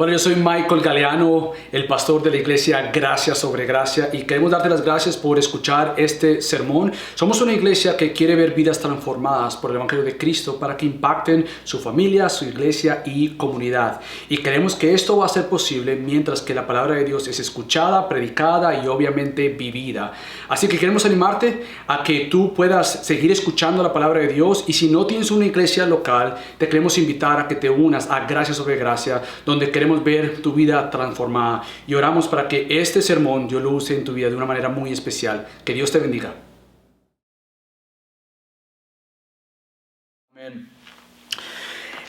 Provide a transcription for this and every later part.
Bueno, yo soy Michael Galeano, el pastor de la iglesia Gracia sobre Gracia, y queremos darte las gracias por escuchar este sermón. Somos una iglesia que quiere ver vidas transformadas por el Evangelio de Cristo para que impacten su familia, su iglesia y comunidad. Y creemos que esto va a ser posible mientras que la palabra de Dios es escuchada, predicada y obviamente vivida. Así que queremos animarte a que tú puedas seguir escuchando la palabra de Dios, y si no tienes una iglesia local, te queremos invitar a que te unas a Gracia sobre Gracia, donde queremos ver tu vida transformada, y oramos para que este sermón Dios lo use en tu vida de una manera muy especial. Que Dios te bendiga. Amén.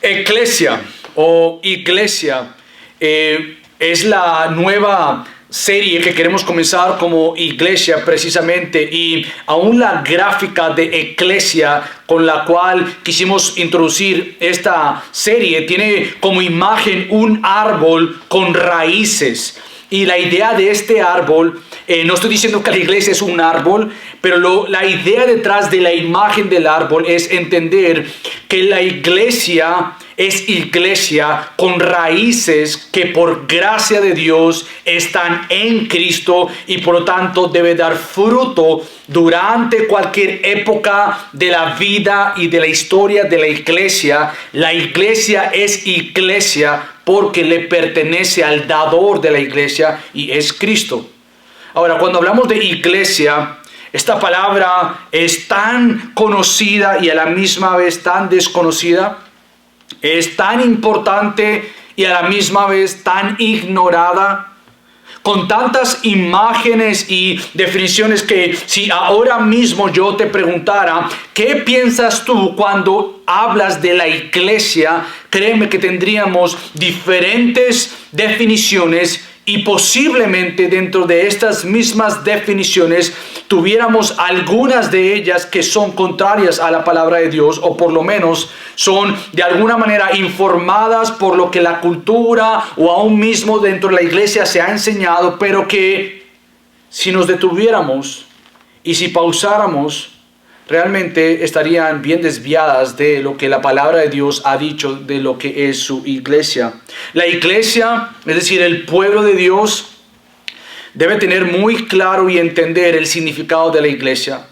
Eclesia o iglesia es la nueva serie que queremos comenzar como iglesia precisamente, y aún la gráfica de Eclesia con la cual quisimos introducir esta serie tiene como imagen un árbol con raíces. Y la idea de este árbol, no estoy diciendo que la iglesia es un árbol, pero la idea detrás de la imagen del árbol es entender que la iglesia es iglesia con raíces que por gracia de Dios están en Cristo, y por lo tanto debe dar fruto durante cualquier época de la vida y de la historia de la iglesia. La iglesia es iglesia porque le pertenece al dador de la iglesia, y es Cristo. Ahora, cuando hablamos de iglesia, esta palabra es tan conocida y a la misma vez tan desconocida. Es tan importante y a la misma vez tan ignorada, con tantas imágenes y definiciones, que si ahora mismo yo te preguntara ¿qué piensas tú cuando hablas de la iglesia?, créeme que tendríamos diferentes definiciones, y posiblemente dentro de estas mismas definiciones tuviéramos algunas de ellas que son contrarias a la palabra de Dios, o por lo menos son de alguna manera informadas por lo que la cultura o aún mismo dentro de la iglesia se ha enseñado, pero que si nos detuviéramos y si pausáramos, realmente estarían bien desviadas de lo que la palabra de Dios ha dicho de lo que es su iglesia. La iglesia, es decir, el pueblo de Dios, debe tener muy claro y entender el significado de la iglesia.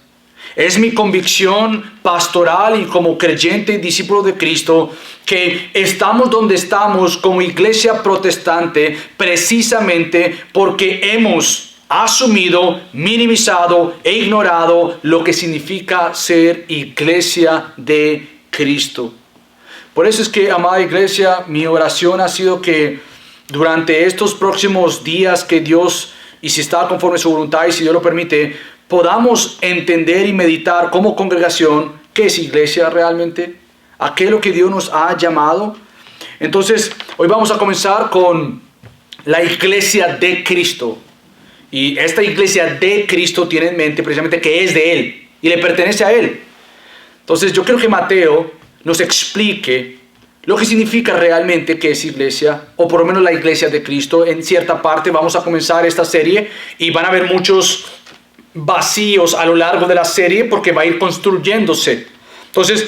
Es mi convicción pastoral y como creyente y discípulo de Cristo que estamos donde estamos como iglesia protestante precisamente porque hemos asumido, minimizado e ignorado lo que significa ser iglesia de Cristo. Por eso es que, amada iglesia, mi oración ha sido que durante estos próximos días que Dios, y si está conforme a su voluntad y si Dios lo permite, podamos entender y meditar como congregación qué es iglesia realmente, a qué es lo que Dios nos ha llamado. Entonces, hoy vamos a comenzar con la iglesia de Cristo. Y esta iglesia de Cristo tiene en mente precisamente que es de Él y le pertenece a Él. Entonces yo quiero que Mateo nos explique lo que significa realmente que es iglesia, o por lo menos la iglesia de Cristo. En cierta parte vamos a comenzar esta serie y van a haber muchos vacíos a lo largo de la serie porque va a ir construyéndose. Entonces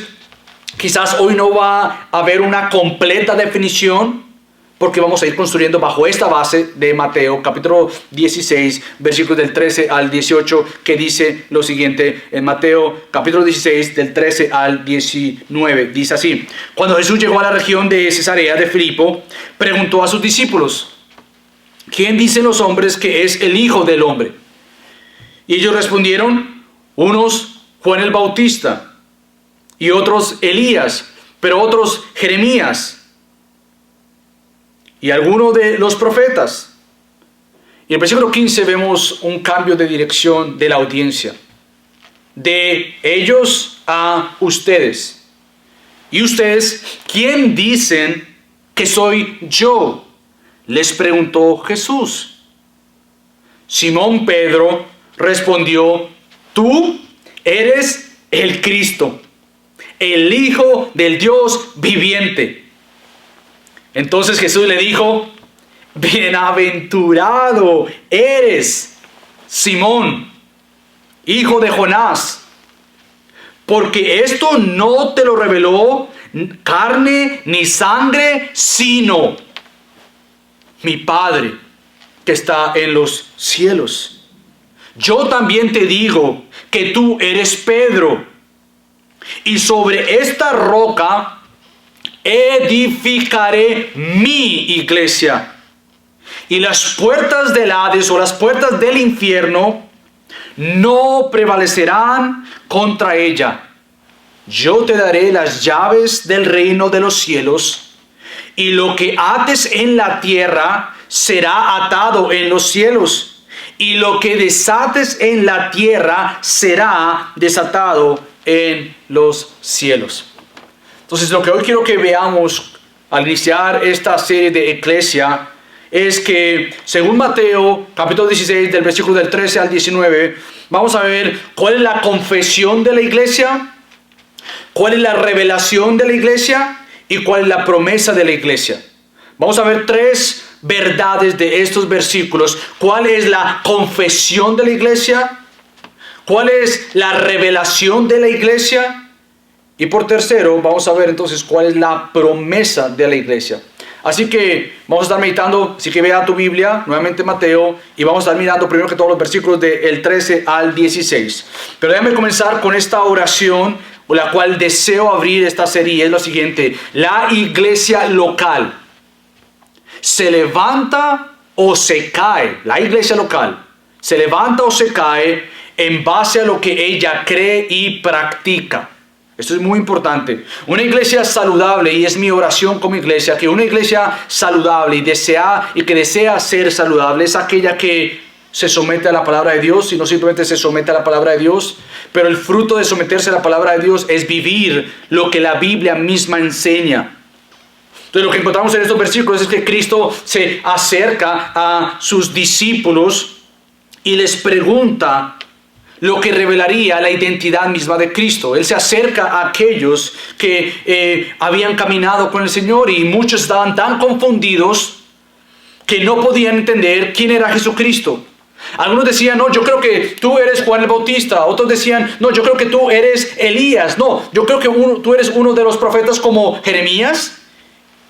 quizás hoy no va a haber una completa definición, porque vamos a ir construyendo bajo esta base de Mateo capítulo 16, versículos del 13 al 18, que dice lo siguiente en Mateo capítulo 16, del 13 al 19. Dice así: Cuando Jesús llegó a la región de Cesarea de Filipo, preguntó a sus discípulos: ¿quién dicen los hombres que es el Hijo del Hombre? Y ellos respondieron: unos Juan el Bautista, y otros Elías, pero otros Jeremías, y algunos de los profetas. Y en el versículo 15 vemos un cambio de dirección de la audiencia. De ellos a ustedes. ¿Y ustedes quién dicen que soy yo?, les preguntó Jesús. Simón Pedro respondió: tú eres el Cristo, el Hijo del Dios viviente. Entonces Jesús le dijo: bienaventurado eres, Simón, hijo de Jonás, porque esto no te lo reveló carne ni sangre, sino mi Padre que está en los cielos. Yo también te digo que tú eres Pedro, y sobre esta roca edificaré mi iglesia, y las puertas del Hades o las puertas del infierno no prevalecerán contra ella. Yo te daré las llaves del reino de los cielos, y lo que ates en la tierra será atado en los cielos, y lo que desates en la tierra será desatado en los cielos. Entonces, lo que hoy quiero que veamos al iniciar esta serie de Eclesia es que, según Mateo, capítulo 16, del versículo del 13 al 19, vamos a ver cuál es la confesión de la iglesia, cuál es la revelación de la iglesia y cuál es la promesa de la iglesia. Vamos a ver tres verdades de estos versículos. ¿Cuál es la confesión de la iglesia? ¿Cuál es la revelación de la iglesia? Y por tercero, vamos a ver entonces cuál es la promesa de la iglesia. Así que vamos a estar meditando, así que vea tu Biblia, nuevamente Mateo, y vamos a estar mirando primero que todos los versículos del 13 al 16. Pero déjame comenzar con esta oración, con la cual deseo abrir esta serie. Es lo siguiente: la iglesia local se levanta o se cae. La iglesia local se levanta o se cae en base a lo que ella cree y practica. Esto es muy importante. Una iglesia saludable, y es mi oración como iglesia, que una iglesia saludable y que desea ser saludable es aquella que se somete a la palabra de Dios, y no simplemente se somete a la palabra de Dios, pero el fruto de someterse a la palabra de Dios es vivir lo que la Biblia misma enseña. Entonces, lo que encontramos en estos versículos es que Cristo se acerca a sus discípulos y les pregunta lo que revelaría la identidad misma de Cristo. Él se acerca a aquellos que habían caminado con el Señor, y muchos estaban tan confundidos que no podían entender quién era Jesucristo. Algunos decían: no, yo creo que tú eres Juan el Bautista. Otros decían: no, yo creo que tú eres Elías. No, yo creo que tú eres uno de los profetas como Jeremías.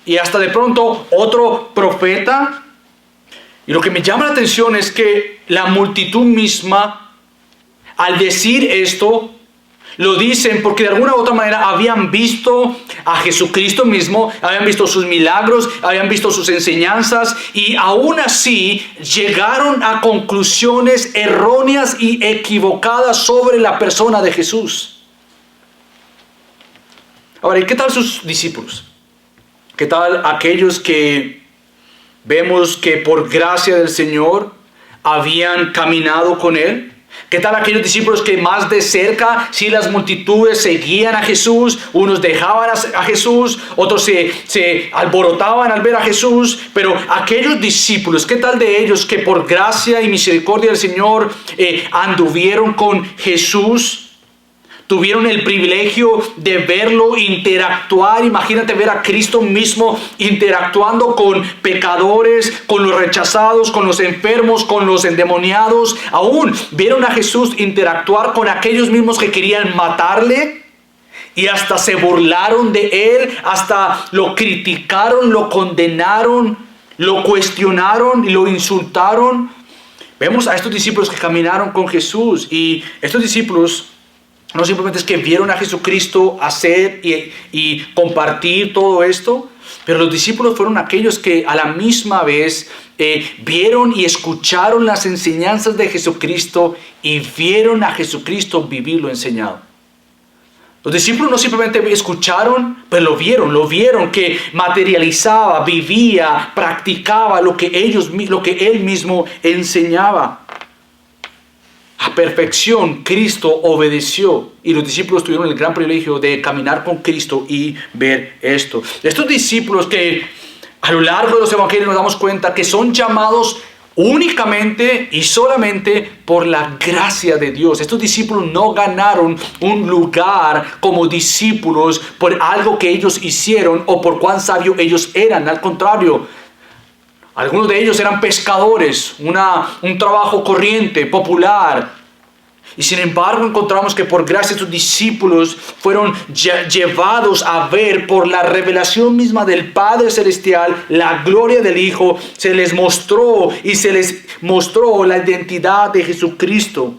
Y hasta de pronto otro profeta. Y lo que me llama la atención es que la multitud misma, al decir esto, lo dicen porque de alguna u otra manera habían visto a Jesucristo mismo, habían visto sus milagros, habían visto sus enseñanzas, y aún así llegaron a conclusiones erróneas y equivocadas sobre la persona de Jesús. Ahora, ¿y qué tal sus discípulos? ¿Qué tal aquellos que vemos que por gracia del Señor habían caminado con Él? ¿Qué tal aquellos discípulos que más de cerca, si las multitudes seguían a Jesús, unos dejaban a Jesús, otros se alborotaban al ver a Jesús? Pero aquellos discípulos, ¿qué tal de ellos que por gracia y misericordia del Señor anduvieron con Jesús? Tuvieron el privilegio de verlo interactuar. Imagínate ver a Cristo mismo interactuando con pecadores, con los rechazados, con los enfermos, con los endemoniados. Aún vieron a Jesús interactuar con aquellos mismos que querían matarle, y hasta se burlaron de Él, hasta lo criticaron, lo condenaron, lo cuestionaron y lo insultaron. Vemos a estos discípulos que caminaron con Jesús, y estos discípulos no simplemente es que vieron a Jesucristo hacer y compartir todo esto, pero los discípulos fueron aquellos que a la misma vez vieron y escucharon las enseñanzas de Jesucristo y vieron a Jesucristo vivir lo enseñado. Los discípulos no simplemente escucharon, pero lo vieron que materializaba, vivía, practicaba lo que Él mismo enseñaba. A perfección Cristo obedeció, y los discípulos tuvieron el gran privilegio de caminar con Cristo y ver esto. Estos discípulos que a lo largo de los evangelios nos damos cuenta que son llamados únicamente y solamente por la gracia de Dios. Estos discípulos no ganaron un lugar como discípulos por algo que ellos hicieron o por cuán sabios ellos eran. Al contrario, algunos de ellos eran pescadores, un trabajo corriente, popular. Y sin embargo encontramos que por gracia sus discípulos fueron llevados a ver por la revelación misma del Padre Celestial la gloria del Hijo. Se les mostró la identidad de Jesucristo.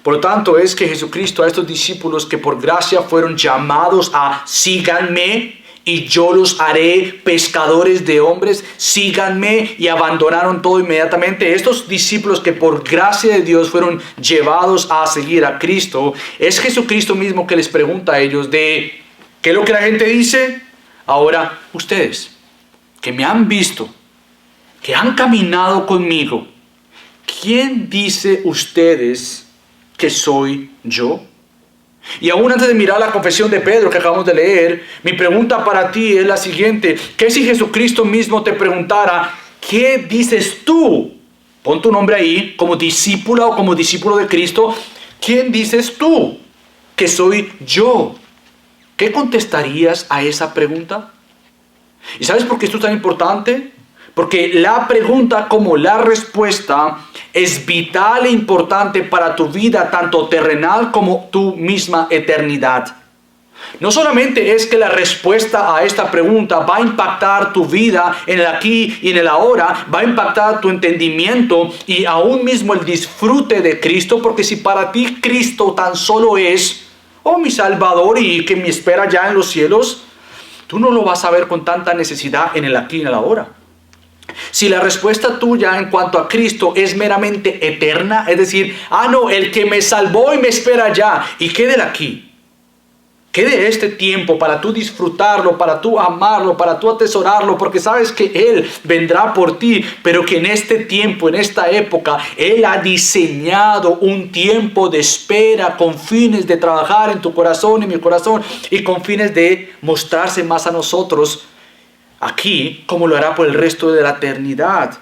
Por lo tanto es que Jesucristo a estos discípulos que por gracia fueron llamados a síganme y yo los haré pescadores de hombres, síganme, y abandonaron todo inmediatamente. Estos discípulos que por gracia de Dios fueron llevados a seguir a Cristo, es Jesucristo mismo que les pregunta a ellos de ¿qué es lo que la gente dice? Ahora ustedes, que me han visto, que han caminado conmigo, ¿quién dice ustedes que soy yo? Y aún antes de mirar la confesión de Pedro que acabamos de leer, mi pregunta para ti es la siguiente: ¿qué si Jesucristo mismo te preguntara, ¿qué dices tú? Pon tu nombre ahí, como discípula o como discípulo de Cristo. ¿Quién dices tú que soy yo? ¿Qué contestarías a esa pregunta? ¿Y sabes por qué esto es tan importante? Porque la pregunta como la respuesta es vital e importante para tu vida, tanto terrenal como tu misma eternidad. No solamente es que la respuesta a esta pregunta va a impactar tu vida en el aquí y en el ahora, va a impactar tu entendimiento y aún mismo el disfrute de Cristo, porque si para ti Cristo tan solo es, mi Salvador y que me espera ya en los cielos, tú no lo vas a ver con tanta necesidad en el aquí y en el ahora. Si la respuesta tuya en cuanto a Cristo es meramente eterna, es decir, no, el que me salvó y me espera allá, y qué del aquí, qué de este tiempo para tú disfrutarlo, para tú amarlo, para tú atesorarlo, porque sabes que Él vendrá por ti, pero que en este tiempo, en esta época, Él ha diseñado un tiempo de espera con fines de trabajar en tu corazón y mi corazón, y con fines de mostrarse más a nosotros aquí, como lo hará por el resto de la eternidad.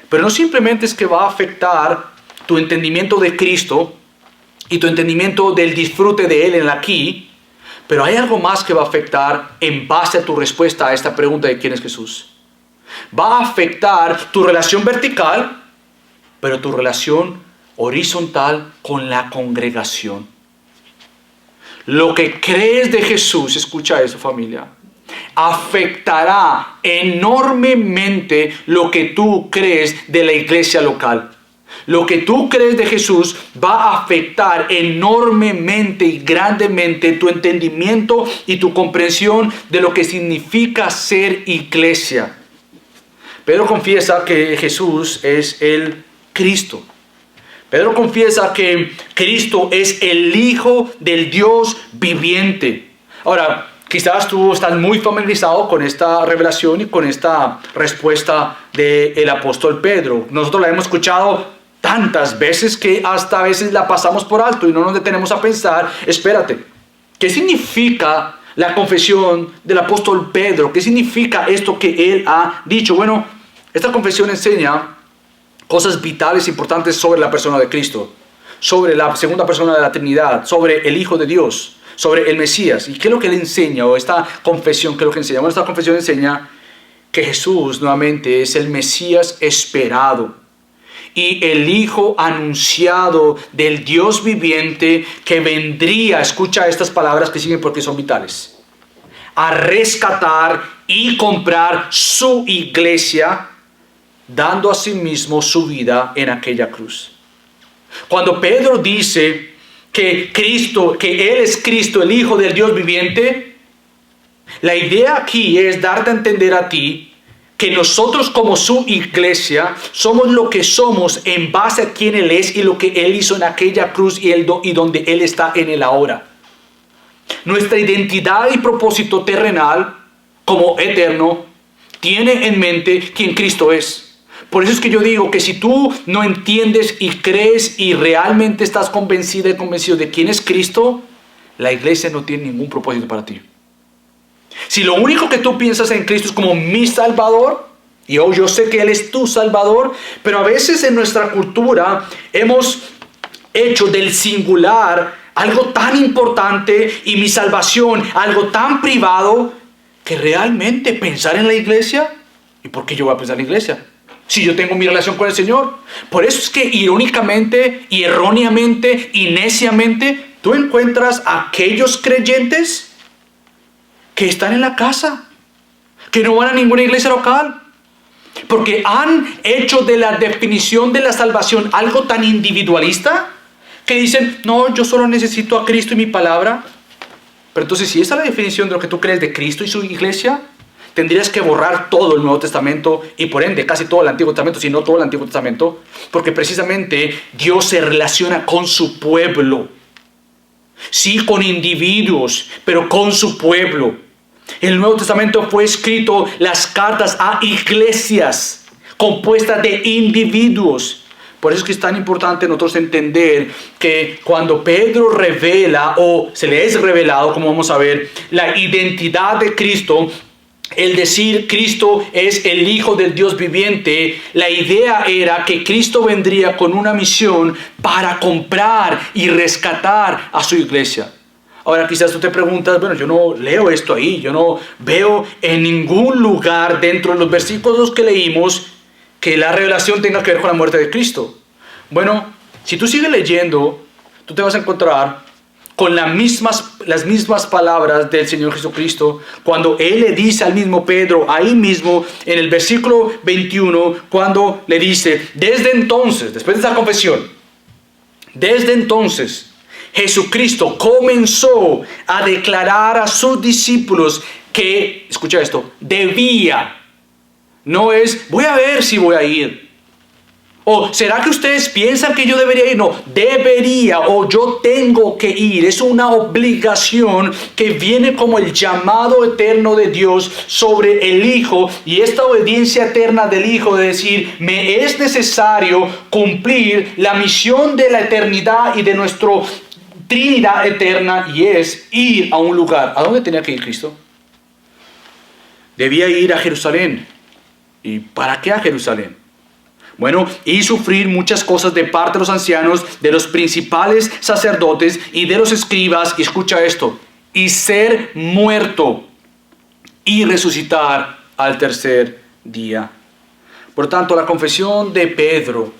Pero no simplemente es que va a afectar tu entendimiento de Cristo y tu entendimiento del disfrute de Él en el aquí, pero hay algo más que va a afectar en base a tu respuesta a esta pregunta de quién es Jesús. Va a afectar tu relación vertical, pero tu relación horizontal con la congregación. Lo que crees de Jesús, escucha eso, familia, afectará enormemente lo que tú crees de la iglesia local. Lo que tú crees de Jesús va a afectar enormemente y grandemente tu entendimiento y tu comprensión de lo que significa ser iglesia. Pedro confiesa que Jesús es el Cristo. Pedro confiesa que Cristo es el Hijo del Dios viviente. Ahora, quizás tú estás muy familiarizado con esta revelación y con esta respuesta del apóstol Pedro. Nosotros la hemos escuchado tantas veces que hasta a veces la pasamos por alto y no nos detenemos a pensar, espérate, ¿qué significa la confesión del apóstol Pedro? ¿Qué significa esto que él ha dicho? Bueno, esta confesión enseña cosas vitales e importantes sobre la persona de Cristo, sobre la segunda persona de la Trinidad, sobre el Hijo de Dios, sobre el Mesías. ¿Y qué es lo que él enseña? O esta confesión, ¿qué es lo que enseña? Bueno, esta confesión enseña que Jesús nuevamente es el Mesías esperado y el Hijo anunciado del Dios viviente que vendría, escucha estas palabras que siguen porque son vitales, a rescatar y comprar su iglesia, dando a sí mismo su vida en aquella cruz. Cuando Pedro dice que Él es Cristo, el Hijo del Dios viviente, la idea aquí es darte a entender a ti que nosotros como su iglesia somos lo que somos en base a quién Él es y lo que Él hizo en aquella cruz y donde Él está en el ahora. Nuestra identidad y propósito terrenal como eterno tiene en mente quién Cristo es. Por eso es que yo digo que si tú no entiendes y crees y realmente estás convencida y convencido de quién es Cristo, la iglesia no tiene ningún propósito para ti. Si lo único que tú piensas en Cristo es como mi Salvador, y yo sé que Él es tu Salvador, pero a veces en nuestra cultura hemos hecho del singular algo tan importante y mi salvación algo tan privado que realmente pensar en la iglesia, ¿y por qué yo voy a pensar en la iglesia? si yo tengo mi relación con el Señor? Por eso es que irónicamente y erróneamente y neciamente tú encuentras a aquellos creyentes que están en la casa, que no van a ninguna iglesia local, porque han hecho de la definición de la salvación algo tan individualista que dicen, no, yo solo necesito a Cristo y mi palabra. Pero entonces, si esa es la definición de lo que tú crees de Cristo y su iglesia, tendrías que borrar todo el Nuevo Testamento y por ende casi todo el Antiguo Testamento, si no todo el Antiguo Testamento, porque precisamente Dios se relaciona con su pueblo. Sí, con individuos, pero con su pueblo. El Nuevo Testamento fue escrito, las cartas a iglesias compuestas de individuos. Por eso es que es tan importante nosotros entender que cuando Pedro revela o se le es revelado, como vamos a ver, la identidad de Cristo, el decir Cristo es el Hijo del Dios viviente, la idea era que Cristo vendría con una misión para comprar y rescatar a su iglesia. Ahora quizás tú te preguntas, bueno, yo no leo esto ahí, yo no veo en ningún lugar dentro de los versículos que leímos que la revelación tenga que ver con la muerte de Cristo. Bueno, si tú sigues leyendo, tú te vas a encontrar con las mismas palabras del Señor Jesucristo, cuando Él le dice al mismo Pedro, ahí mismo en el versículo 21, cuando le dice, desde entonces, después de esa confesión, desde entonces, Jesucristo comenzó a declarar a sus discípulos que, escucha esto, debía, no es, voy a ver si voy a ir. O ¿será que ustedes piensan que yo debería ir? No, debería o yo tengo que ir. Es una obligación que viene como el llamado eterno de Dios sobre el Hijo. Y esta obediencia eterna del Hijo de decir, me es necesario cumplir la misión de la eternidad y de nuestra Trinidad eterna, y es ir a un lugar. ¿A dónde tenía que ir Cristo? Debía ir a Jerusalén. ¿Y para qué a Jerusalén? Bueno, y sufrir muchas cosas de parte de los ancianos, de los principales sacerdotes y de los escribas, y escucha esto, y ser muerto y resucitar al tercer día. Por tanto, la confesión de Pedro,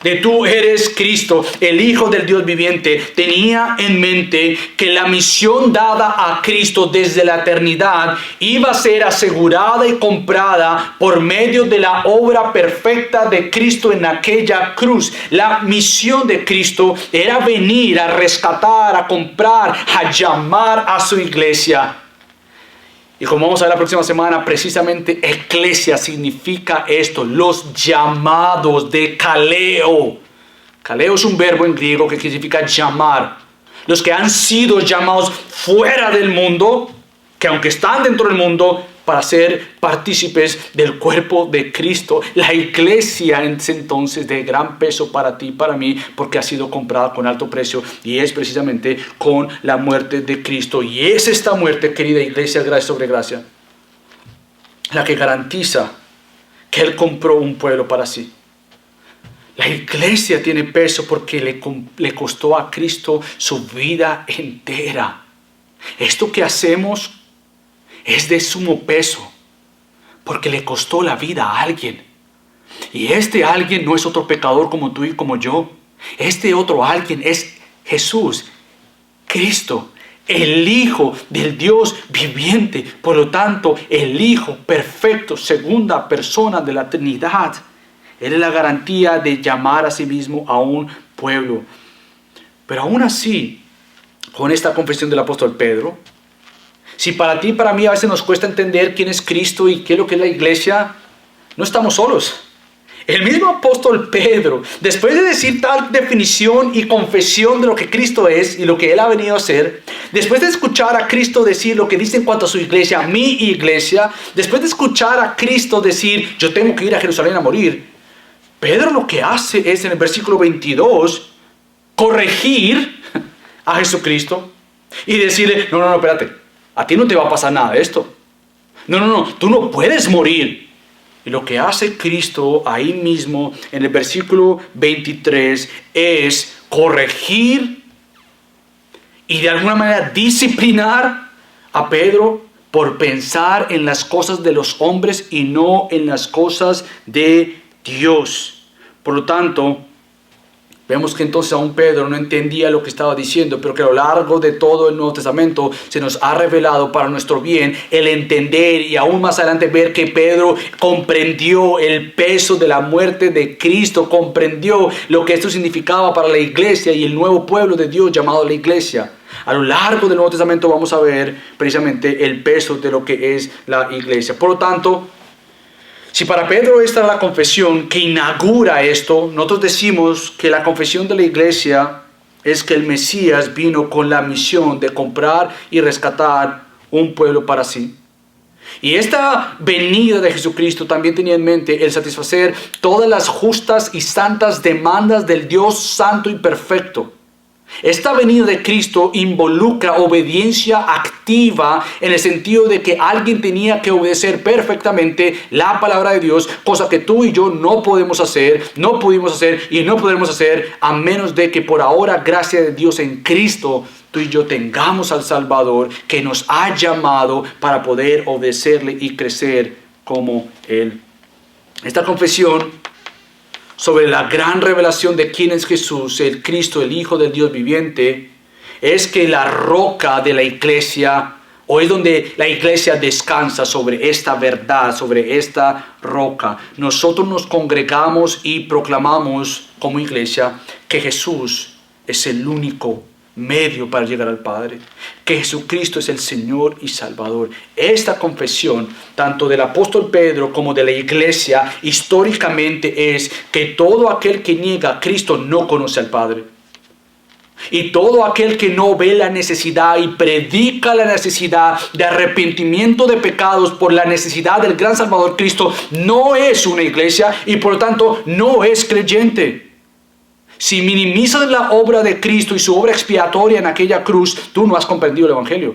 de tú eres Cristo, el Hijo del Dios viviente, tenía en mente que la misión dada a Cristo desde la eternidad iba a ser asegurada y comprada por medio de la obra perfecta de Cristo en aquella cruz. La misión de Cristo era venir a rescatar, a comprar, a llamar a su iglesia. Y como vamos a ver la próxima semana, precisamente eclesia significa esto, los llamados de kaleo. Kaleo es un verbo en griego que significa llamar. Los que han sido llamados fuera del mundo, que aunque están dentro del mundo, para ser partícipes del cuerpo de Cristo. La iglesia es entonces de gran peso para ti y para mí, porque ha sido comprada con alto precio, y es precisamente con la muerte de Cristo. Y es esta muerte, querida iglesia, gracia sobre gracia, la que garantiza que Él compró un pueblo para sí. La iglesia tiene peso porque le costó a Cristo su vida entera. Esto que hacemos es de sumo peso, porque le costó la vida a alguien. Y este alguien no es otro pecador como tú y como yo. Este otro alguien es Jesús, Cristo, el Hijo del Dios viviente. Por lo tanto, el Hijo perfecto, segunda persona de la Trinidad. Él es la garantía de llamar a sí mismo a un pueblo. Pero aún así, con esta confesión del apóstol Pedro, si para ti y para mí a veces nos cuesta entender quién es Cristo y qué es lo que es la iglesia, no estamos solos. El mismo apóstol Pedro, después de decir tal definición y confesión de lo que Cristo es y lo que Él ha venido a hacer, después de escuchar a Cristo decir lo que dice en cuanto a su iglesia, mi iglesia, después de escuchar a Cristo decir, yo tengo que ir a Jerusalén a morir, Pedro lo que hace es en el versículo 22, corregir a Jesucristo y decirle, no, espérate. A ti no te va a pasar nada de esto. No, tú no puedes morir. Y lo que hace Cristo ahí mismo en el versículo 23 es corregir y de alguna manera disciplinar a Pedro por pensar en las cosas de los hombres y no en las cosas de Dios. Por lo tanto, vemos que entonces aún Pedro no entendía lo que estaba diciendo, pero que a lo largo de todo el Nuevo Testamento se nos ha revelado para nuestro bien el entender y aún más adelante ver que Pedro comprendió el peso de la muerte de Cristo, comprendió lo que esto significaba para la iglesia y el nuevo pueblo de Dios llamado la iglesia. A lo largo del Nuevo Testamento vamos a ver precisamente el peso de lo que es la iglesia. Por lo tanto, si para Pedro esta es la confesión que inaugura esto, nosotros decimos que la confesión de la iglesia es que el Mesías vino con la misión de comprar y rescatar un pueblo para sí. Y esta venida de Jesucristo también tenía en mente el satisfacer todas las justas y santas demandas del Dios santo y perfecto. Esta venida de Cristo involucra obediencia activa en el sentido de que alguien tenía que obedecer perfectamente la palabra de Dios, cosa que tú y yo no podemos hacer, no pudimos hacer y no podremos hacer a menos de que por ahora, gracias a Dios en Cristo, tú y yo tengamos al Salvador que nos ha llamado para poder obedecerle y crecer como Él. Esta confesión sobre la gran revelación de quién es Jesús, el Cristo, el Hijo del Dios viviente, es que la roca de la iglesia, o es donde la iglesia descansa sobre esta verdad, sobre esta roca. Nosotros nos congregamos y proclamamos como iglesia que Jesús es el único medio para llegar al Padre, que Jesucristo es el Señor y Salvador. Esta confesión, tanto del apóstol Pedro como de la iglesia, históricamente es que todo aquel que niega a Cristo no conoce al Padre. Y todo aquel que no ve la necesidad y predica la necesidad de arrepentimiento de pecados por la necesidad del gran Salvador Cristo, no es una iglesia y por lo tanto no es creyente. Si minimizas la obra de Cristo y su obra expiatoria en aquella cruz, tú no has comprendido el Evangelio.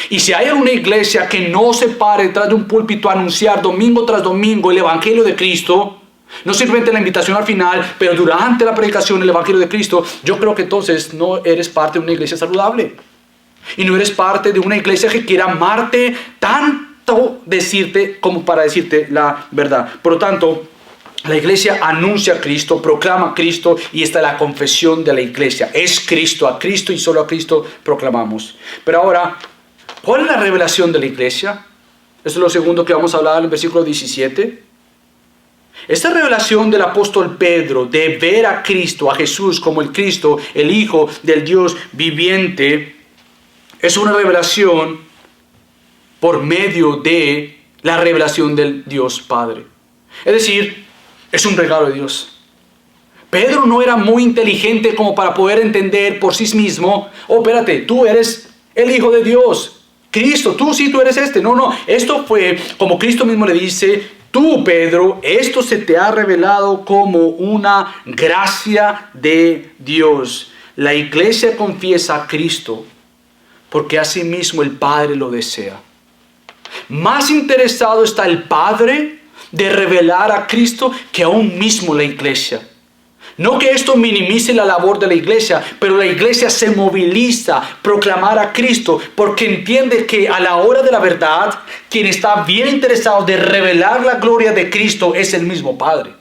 Y si hay una iglesia que no se pare detrás de un púlpito a anunciar domingo tras domingo el Evangelio de Cristo, no simplemente la invitación al final, pero durante la predicación del Evangelio de Cristo, yo creo que entonces no eres parte de una iglesia saludable. Y no eres parte de una iglesia que quiera amarte tanto decirte como para decirte la verdad. Por lo tanto, la iglesia anuncia a Cristo, proclama a Cristo y esta es la confesión de la iglesia. Es Cristo, a Cristo y solo a Cristo proclamamos. Pero ahora, ¿cuál es la revelación de la iglesia? Esto es lo segundo que vamos a hablar en el versículo 17. Esta revelación del apóstol Pedro de ver a Cristo, a Jesús como el Cristo, el Hijo del Dios viviente, es una revelación por medio de la revelación del Dios Padre. Es decir, es un regalo de Dios. Pedro no era muy inteligente como para poder entender por sí mismo, oh, espérate, tú eres el Hijo de Dios. Cristo, tú eres este. No, esto fue como Cristo mismo le dice, tú, Pedro, esto se te ha revelado como una gracia de Dios. La iglesia confiesa a Cristo porque asimismo el Padre lo desea. Más interesado está el Padre de revelar a Cristo que aún mismo la iglesia. No que esto minimice la labor de la iglesia, pero la iglesia se moviliza a proclamar a Cristo porque entiende que a la hora de la verdad, quien está bien interesado de revelar la gloria de Cristo es el mismo Padre.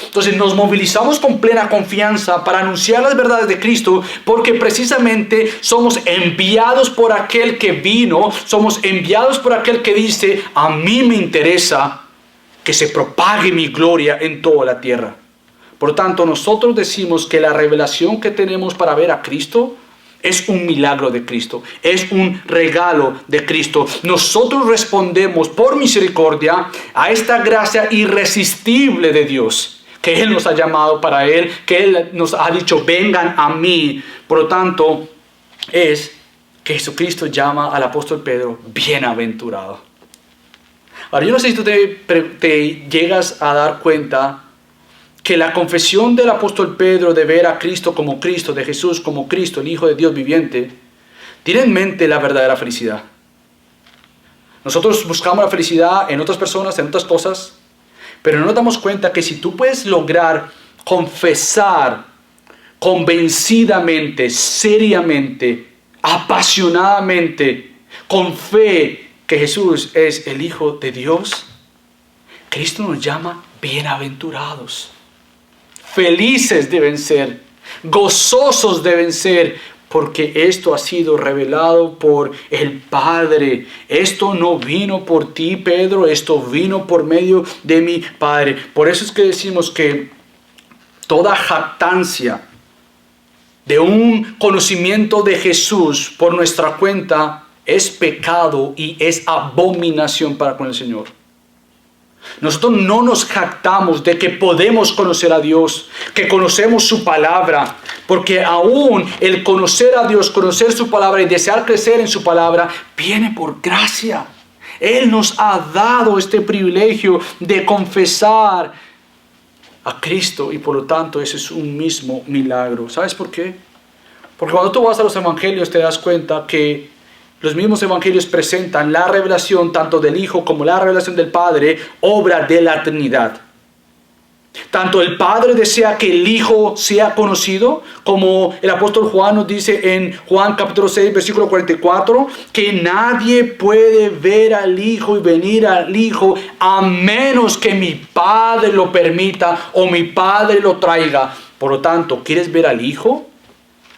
Entonces nos movilizamos con plena confianza para anunciar las verdades de Cristo porque precisamente somos enviados por aquel que vino, somos enviados por aquel que dice, a mí me interesa que se propague mi gloria en toda la tierra. Por lo tanto, nosotros decimos que la revelación que tenemos para ver a Cristo es un milagro de Cristo, es un regalo de Cristo. Nosotros respondemos por misericordia a esta gracia irresistible de Dios, que Él nos ha llamado para Él, que Él nos ha dicho, vengan a mí. Por lo tanto, es que Jesucristo llama al apóstol Pedro bienaventurado. Ahora, yo no sé si tú te llegas a dar cuenta que la confesión del apóstol Pedro de ver a Cristo como Cristo, de Jesús como Cristo, el Hijo de Dios viviente, tiene en mente la verdadera felicidad. Nosotros buscamos la felicidad en otras personas, en otras cosas, pero no nos damos cuenta que si tú puedes lograr confesar convencidamente, seriamente, apasionadamente, con fe, que Jesús es el Hijo de Dios, Cristo nos llama bienaventurados. Felices deben ser, gozosos deben ser, porque esto ha sido revelado por el Padre. Esto no vino por ti, Pedro, esto vino por medio de mi Padre. Por eso es que decimos que toda jactancia de un conocimiento de Jesús por nuestra cuenta es pecado y es abominación para con el Señor. Nosotros no nos jactamos de que podemos conocer a Dios, que conocemos su palabra, porque aún el conocer a Dios, conocer su palabra y desear crecer en su palabra, viene por gracia. Él nos ha dado este privilegio de confesar a Cristo y por lo tanto ese es un mismo milagro. ¿Sabes por qué? Porque cuando tú vas a los evangelios te das cuenta que los mismos evangelios presentan la revelación tanto del Hijo como la revelación del Padre, obra de la Trinidad. Tanto el Padre desea que el Hijo sea conocido, como el apóstol Juan nos dice en Juan capítulo 6, versículo 44, que nadie puede ver al Hijo y venir al Hijo a menos que mi Padre lo permita o mi Padre lo traiga. Por lo tanto, ¿quieres ver al Hijo?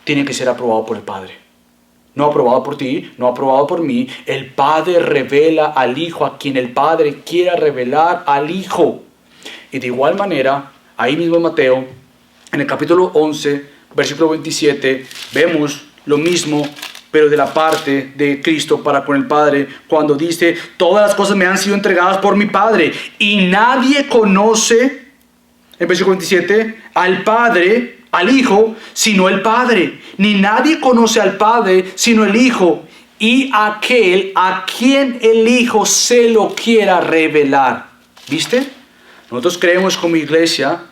Tiene que ser aprobado por el Padre. No aprobado por ti, no aprobado por mí. El Padre revela al Hijo a quien el Padre quiera revelar al Hijo. Y de igual manera, ahí mismo en Mateo, en el capítulo 11, versículo 27, vemos lo mismo, pero de la parte de Cristo para con el Padre, cuando dice, todas las cosas me han sido entregadas por mi Padre, y nadie conoce, en el versículo 27, al Padre, al Hijo, sino el Padre. Ni nadie conoce al Padre, sino el Hijo, y aquel a quien el Hijo se lo quiera revelar. ¿Viste? Nosotros creemos como iglesia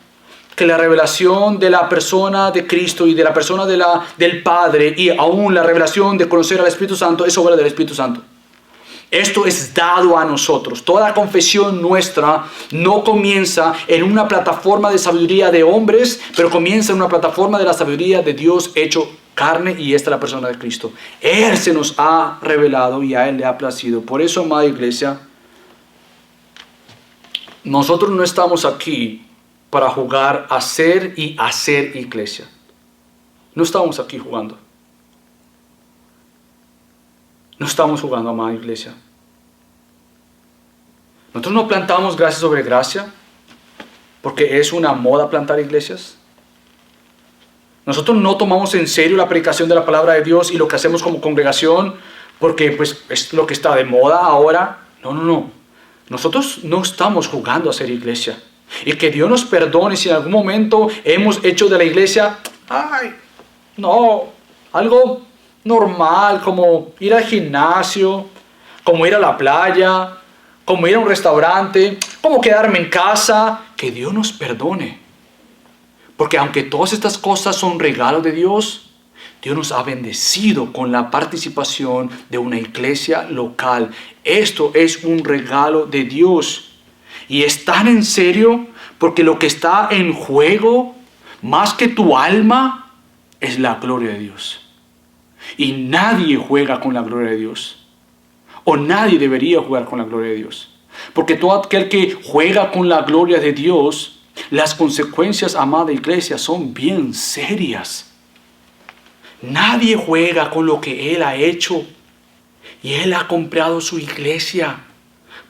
que la revelación de la persona de Cristo y de la persona del Padre y aún la revelación de conocer al Espíritu Santo es obra del Espíritu Santo. Esto es dado a nosotros. Toda confesión nuestra no comienza en una plataforma de sabiduría de hombres, pero comienza en una plataforma de la sabiduría de Dios hecho carne, y esta es la persona de Cristo. Él se nos ha revelado y a Él le ha placido. Por eso, amada iglesia, nosotros no estamos aquí para jugar a ser y hacer iglesia. No estamos aquí jugando. No estamos jugando, amada iglesia. Nosotros no plantamos gracia sobre gracia porque es una moda plantar iglesias. Nosotros no tomamos en serio la predicación de la palabra de Dios y lo que hacemos como congregación porque pues, es lo que está de moda ahora. No. Nosotros no estamos jugando a ser iglesia. Y que Dios nos perdone si en algún momento hemos hecho de la iglesia, algo normal, como ir al gimnasio, como ir a la playa, como ir a un restaurante, como quedarme en casa. Que Dios nos perdone. Porque aunque todas estas cosas son regalos de Dios, Dios nos ha bendecido con la participación de una iglesia local. Esto es un regalo de Dios. Y es tan en serio porque lo que está en juego, más que tu alma, es la gloria de Dios. Y nadie juega con la gloria de Dios. O nadie debería jugar con la gloria de Dios. Porque todo aquel que juega con la gloria de Dios, las consecuencias, amada iglesia, son bien serias. Nadie juega con lo que Él ha hecho. Y Él ha comprado su iglesia.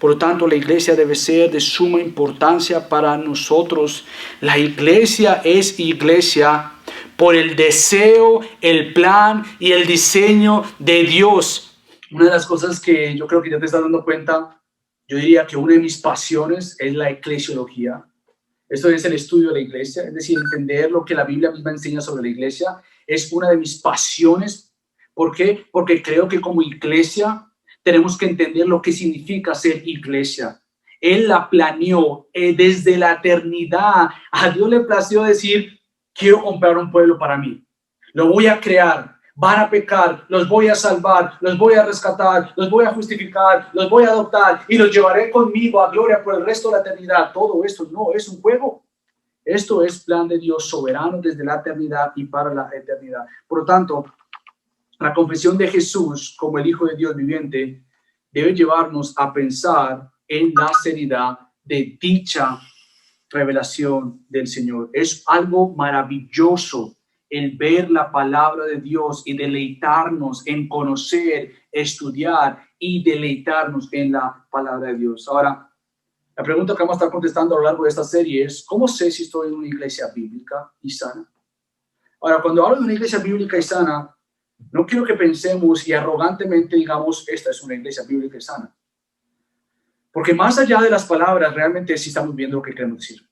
Por lo tanto, la iglesia debe ser de suma importancia para nosotros. La iglesia es iglesia por el deseo, el plan y el diseño de Dios. Una de las cosas que yo creo que ya te estás dando cuenta, yo diría que una de mis pasiones es la eclesiología. Esto es el estudio de la iglesia, es decir, entender lo que la Biblia misma enseña sobre la iglesia. Es una de mis pasiones. ¿Por qué? Porque creo que como iglesia tenemos que entender lo que significa ser iglesia. Él la planeó desde la eternidad. A Dios le plació decir, quiero comprar un pueblo para mí. Lo voy a crear. Van a pecar, los voy a salvar, los voy a rescatar, los voy a justificar, los voy a adoptar y los llevaré conmigo a gloria por el resto de la eternidad. Todo esto no es un juego. Esto es plan de Dios soberano desde la eternidad y para la eternidad. Por lo tanto, la confesión de Jesús como el Hijo de Dios viviente debe llevarnos a pensar en la seriedad de dicha revelación del Señor. Es algo maravilloso el ver la palabra de Dios y deleitarnos en conocer, estudiar y deleitarnos en la palabra de Dios. Ahora, la pregunta que vamos a estar contestando a lo largo de esta serie es, ¿cómo sé si estoy en una iglesia bíblica y sana? Ahora, cuando hablo de una iglesia bíblica y sana, no quiero que pensemos y arrogantemente digamos, esta es una iglesia bíblica y sana. Porque más allá de las palabras, realmente sí estamos viendo lo que queremos decir.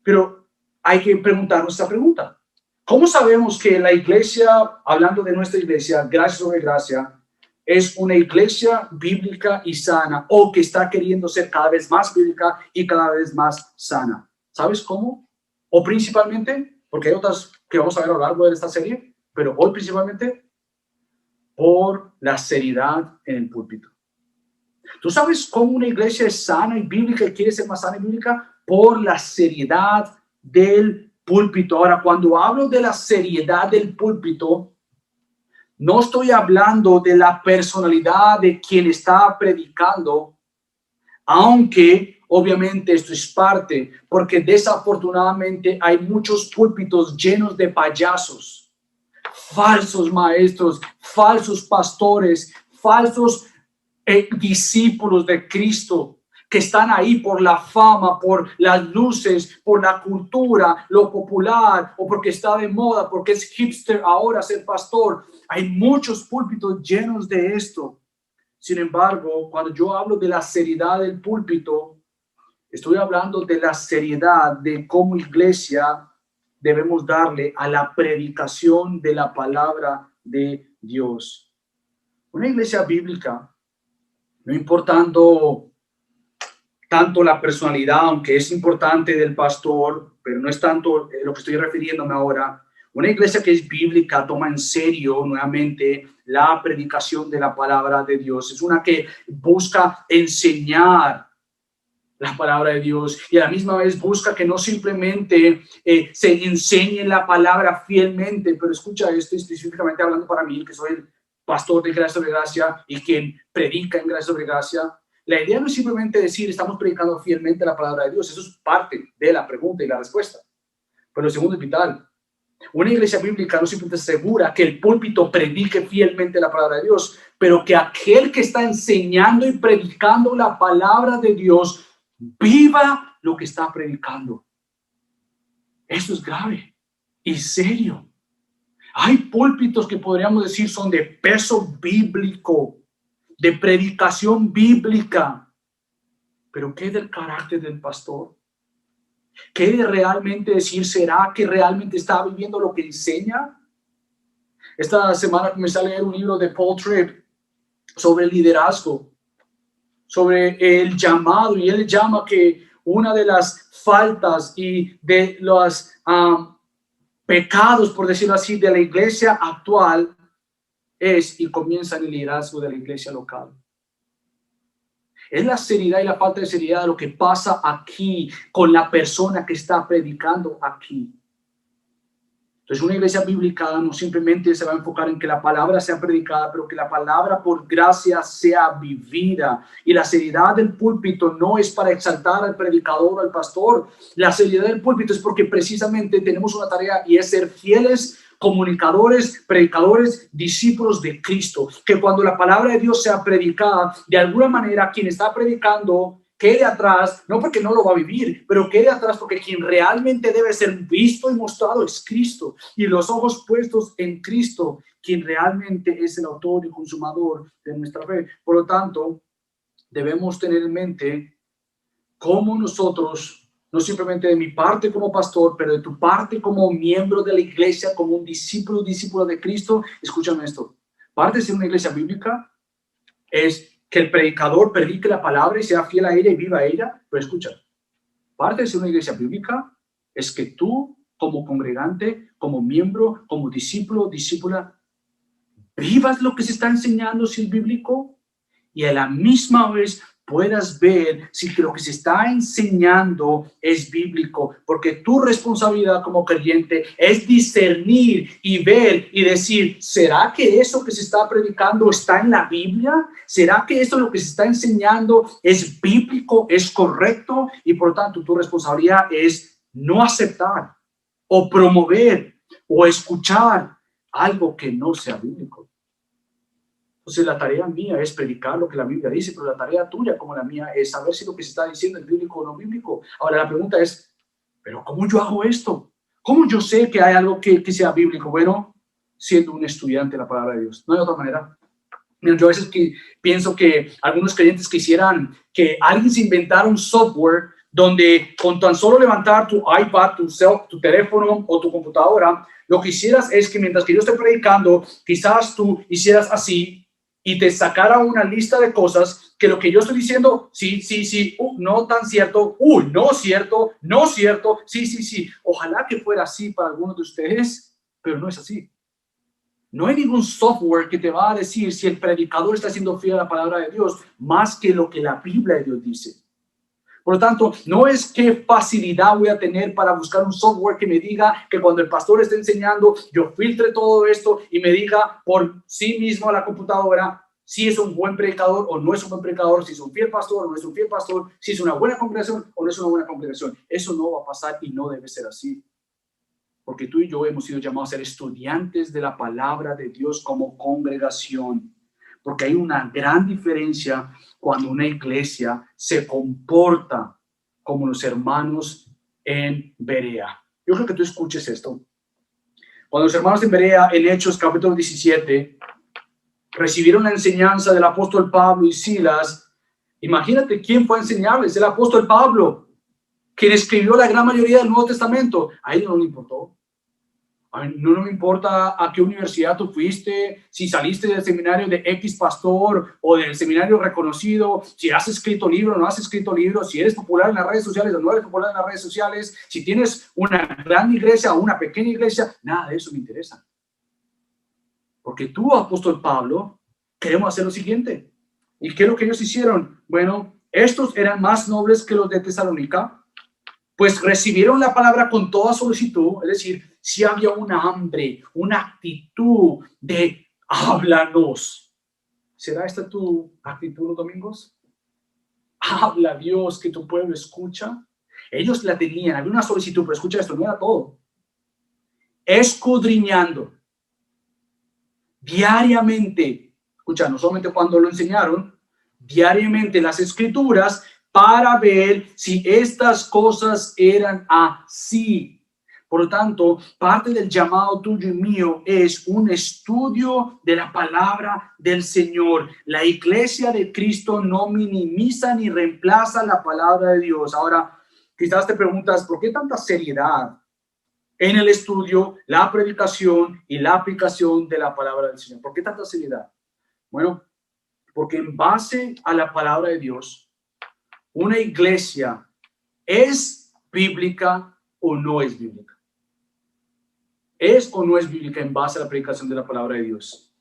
Pero hay que preguntarnos esta pregunta. ¿Cómo sabemos que la iglesia, hablando de nuestra iglesia, gracia sobre gracia, es una iglesia bíblica y sana o que está queriendo ser cada vez más bíblica y cada vez más sana? ¿Sabes cómo? O principalmente, porque hay otras que vamos a ver a lo largo de esta serie, pero hoy principalmente por la seriedad en el púlpito. ¿Tú sabes cómo una iglesia es sana y bíblica y quiere ser más sana y bíblica? Por la seriedad del púlpito. Ahora, cuando hablo de la seriedad del púlpito, no estoy hablando de la personalidad de quien está predicando, aunque obviamente esto es parte, porque desafortunadamente hay muchos púlpitos llenos de payasos, falsos maestros, falsos pastores, falsos discípulos de Cristo que están ahí por la fama, por las luces, por la cultura, lo popular o porque está de moda, porque es hipster ahora ser pastor. Hay muchos púlpitos llenos de esto. Sin embargo, cuando yo hablo de la seriedad del púlpito, estoy hablando de la seriedad de cómo iglesia debemos darle a la predicación de la palabra de Dios. Una iglesia bíblica, no importando tanto la personalidad, aunque es importante del pastor, pero no es tanto lo que estoy refiriéndome ahora. Una iglesia que es bíblica toma en serio nuevamente la predicación de la palabra de Dios. Es una que busca enseñar la palabra de Dios y a la misma vez busca que no simplemente se enseñe la palabra fielmente, pero escucha esto específicamente hablando para mí, que soy el pastor de Gracia sobre Gracia y quien predica en Gracia sobre Gracia. La idea no es simplemente decir estamos predicando fielmente la palabra de Dios, eso es parte de la pregunta y la respuesta. Pero lo segundo es vital. Una iglesia bíblica no simplemente asegura que el púlpito predique fielmente la palabra de Dios, pero que aquel que está enseñando y predicando la palabra de Dios viva lo que está predicando. Esto es grave y serio. Hay púlpitos que podríamos decir son de peso bíblico, de predicación bíblica. Pero ¿qué del carácter del pastor? ¿Qué de realmente decir? ¿Será que realmente está viviendo lo que enseña? Esta semana comencé a leer un libro de Paul Tripp sobre liderazgo, sobre el llamado, y él llama que una de las faltas y de los pecados, por decirlo así, de la iglesia actual es, y comienza en el liderazgo de la iglesia local. Es la seriedad y la falta de seriedad de lo que pasa aquí con la persona que está predicando aquí. Entonces, una iglesia bíblica no simplemente se va a enfocar en que la palabra sea predicada, pero que la palabra por gracia sea vivida. Y la seriedad del púlpito no es para exaltar al predicador o al pastor. La seriedad del púlpito es porque precisamente tenemos una tarea y es ser fieles comunicadores, predicadores, discípulos de Cristo. Que cuando la palabra de Dios sea predicada, de alguna manera quien está predicando quede atrás, no porque no lo va a vivir, pero quede atrás porque quien realmente debe ser visto y mostrado es Cristo, y los ojos puestos en Cristo, quien realmente es el autor y consumador de nuestra fe. Por lo tanto, debemos tener en mente cómo nosotros, no simplemente de mi parte como pastor, pero de tu parte como miembro de la iglesia, como un discípulo de Cristo, escúchame esto, parte de ser una iglesia bíblica es que el predicador predique la palabra y sea fiel a ella y viva a ella. Pero escucha, parte de ser una iglesia bíblica es que tú como congregante, como miembro, como discípulo, discípula, vivas lo que se está enseñando si es bíblico y a la misma vez puedas ver si lo que se está enseñando es bíblico, porque tu responsabilidad como creyente es discernir y ver y decir, ¿será que eso que se está predicando está en la Biblia? ¿Será que esto lo que se está enseñando es bíblico, es correcto? Y por tanto, tu responsabilidad es no aceptar o promover o escuchar algo que no sea bíblico. Entonces la tarea mía es predicar lo que la Biblia dice, pero la tarea tuya como la mía es saber si lo que se está diciendo es bíblico o no bíblico. Ahora la pregunta es, ¿pero cómo yo hago esto? ¿Cómo yo sé que hay algo que sea bíblico? Bueno, siendo un estudiante de la palabra de Dios. No hay otra manera. Mira, yo a veces pienso que algunos creyentes quisieran que alguien se inventara un software donde con tan solo levantar tu iPad, tu teléfono o tu computadora, lo que hicieras es que mientras que yo esté predicando, quizás tú hicieras así y te sacara una lista de cosas que lo que yo estoy diciendo, sí, sí, sí, no tan cierto, no cierto, no cierto, sí, sí, sí. Ojalá que fuera así para algunos de ustedes, pero no es así. No hay ningún software que te va a decir si el predicador está siendo fiel a la palabra de Dios más que lo que la Biblia de Dios dice. Por lo tanto, no es qué facilidad voy a tener para buscar un software que me diga que cuando el pastor esté enseñando, yo filtre todo esto y me diga por sí mismo a la computadora si es un buen predicador o no es un buen predicador, si es un fiel pastor o no es un fiel pastor, si es una buena congregación o no es una buena congregación. Eso no va a pasar y no debe ser así. Porque tú y yo hemos sido llamados a ser estudiantes de la palabra de Dios como congregación. Porque hay una gran diferencia cuando una iglesia se comporta como los hermanos en Berea. Yo creo que tú escuches esto. Cuando los hermanos en Berea, en Hechos capítulo 17, recibieron la enseñanza del apóstol Pablo y Silas, imagínate quién fue a enseñarles, el apóstol Pablo, quien escribió la gran mayoría del Nuevo Testamento. A él no le importó. No me importa a qué universidad tú fuiste, si saliste del seminario de X pastor o del seminario reconocido, si has escrito libro o no has escrito libro, si eres popular en las redes sociales o no eres popular en las redes sociales, si tienes una gran iglesia o una pequeña iglesia, nada de eso me interesa. Porque tú, apóstol Pablo, queremos hacer lo siguiente. ¿Y qué es lo que ellos hicieron? Bueno, estos eran más nobles que los de Tesalónica, pues recibieron la palabra con toda solicitud, es decir, si había una hambre, una actitud de háblanos. ¿Será esta tu actitud los domingos? Habla Dios, que tu pueblo escucha. Ellos la tenían, había una solicitud, pero escucha esto, no era todo. Escudriñando diariamente, escucha, no solamente cuando lo enseñaron, diariamente las escrituras para ver si estas cosas eran así. Por lo tanto, parte del llamado tuyo y mío es un estudio de la palabra del Señor. La iglesia de Cristo no minimiza ni reemplaza la palabra de Dios. Ahora, quizás te preguntas, ¿por qué tanta seriedad en el estudio, la predicación y la aplicación de la palabra del Señor? ¿Por qué tanta seriedad? Bueno, porque en base a la palabra de Dios, una iglesia es bíblica o no es bíblica. ¿Es o no es bíblica en base a la predicación de la palabra de Dios?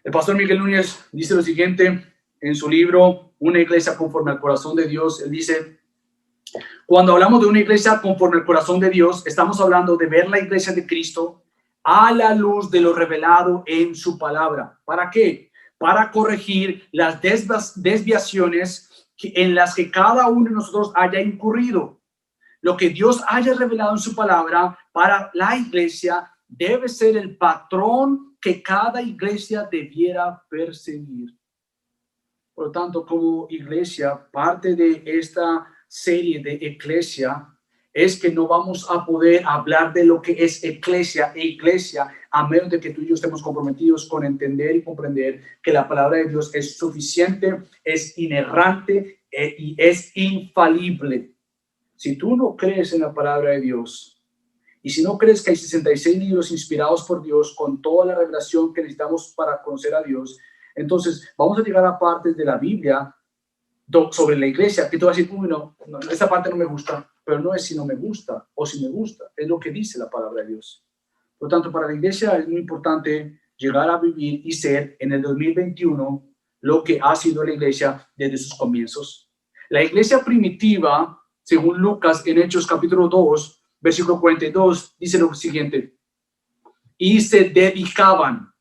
El pastor Miguel Núñez dice lo siguiente en su libro, Una iglesia conforme al corazón de Dios. Él dice, cuando hablamos de una iglesia conforme al corazón de Dios, estamos hablando de ver la iglesia de Cristo a la luz de lo revelado en su palabra. ¿Para qué? Para corregir las desviaciones en las que cada uno de nosotros haya incurrido. Lo que Dios haya revelado en su palabra para la iglesia debe ser el patrón que cada iglesia debiera perseguir. Por lo tanto, como iglesia, parte de esta serie de Eclesia es que no vamos a poder hablar de lo que es eclesia e iglesia a menos de que tú y yo estemos comprometidos con entender y comprender que la palabra de Dios es suficiente, es inerrante y es infalible. Si tú no crees en la palabra de Dios y si no crees que hay 66 libros inspirados por Dios con toda la revelación que necesitamos para conocer a Dios, entonces vamos a llegar a partes de la Biblia sobre la iglesia que tú vas a decir, no, esta parte no me gusta, pero no es si no me gusta o si me gusta, es lo que dice la palabra de Dios. Por lo tanto, para la iglesia es muy importante llegar a vivir y ser en el 2021 lo que ha sido la iglesia desde sus comienzos. La iglesia primitiva, según Lucas en Hechos capítulo 2, versículo 42, dice lo siguiente: y se dedicaban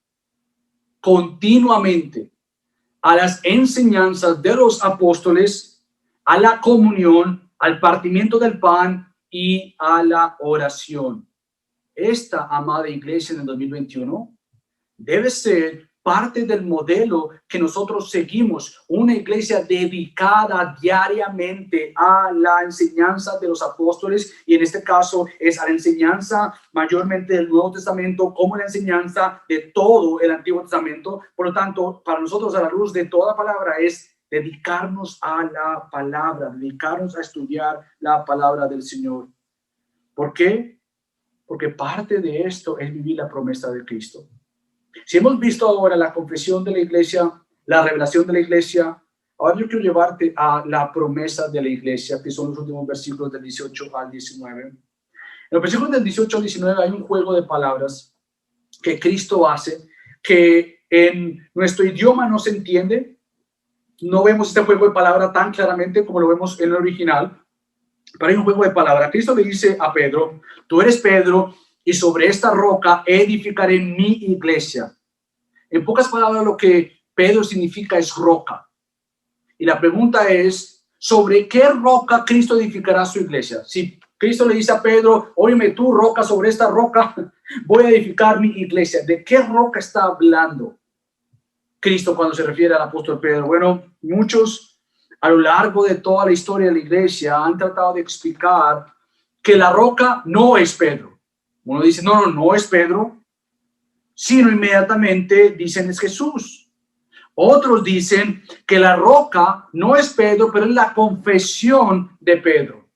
continuamente a las enseñanzas de los apóstoles, a la comunión, al partimiento del pan y a la oración. Esta amada iglesia en el 2021 debe ser parte del modelo que nosotros seguimos, una iglesia dedicada diariamente a la enseñanza de los apóstoles, y en este caso es a la enseñanza mayormente del Nuevo Testamento como la enseñanza de todo el Antiguo Testamento. Por lo tanto, para nosotros, a la luz de toda palabra, es dedicarnos a la palabra, dedicarnos a estudiar la palabra del Señor. ¿Por qué? Porque parte de esto es vivir la promesa de Cristo. Si hemos visto ahora la confesión de la iglesia, la revelación de la iglesia, ahora yo quiero llevarte a la promesa de la iglesia, que son los últimos versículos del 18 al 19. En los versículos del 18 al 19 hay un juego de palabras que Cristo hace, que en nuestro idioma no se entiende. No vemos este juego de palabras tan claramente como lo vemos en el original, pero hay un juego de palabras. Cristo le dice a Pedro: tú eres Pedro, y sobre esta roca edificaré mi iglesia. En pocas palabras, lo que Pedro significa es roca. Y la pregunta es: ¿sobre qué roca Cristo edificará su iglesia? Si Cristo le dice a Pedro: óyeme tú, roca, sobre esta roca voy a edificar mi iglesia, ¿de qué roca está hablando Cristo cuando se refiere al apóstol Pedro? Bueno, muchos a lo largo de toda la historia de la iglesia han tratado de explicar que la roca no es Pedro. Uno dice: no es Pedro, sino inmediatamente dicen es Jesús. Otros dicen que la roca no es Pedro, pero es la confesión de Pedro.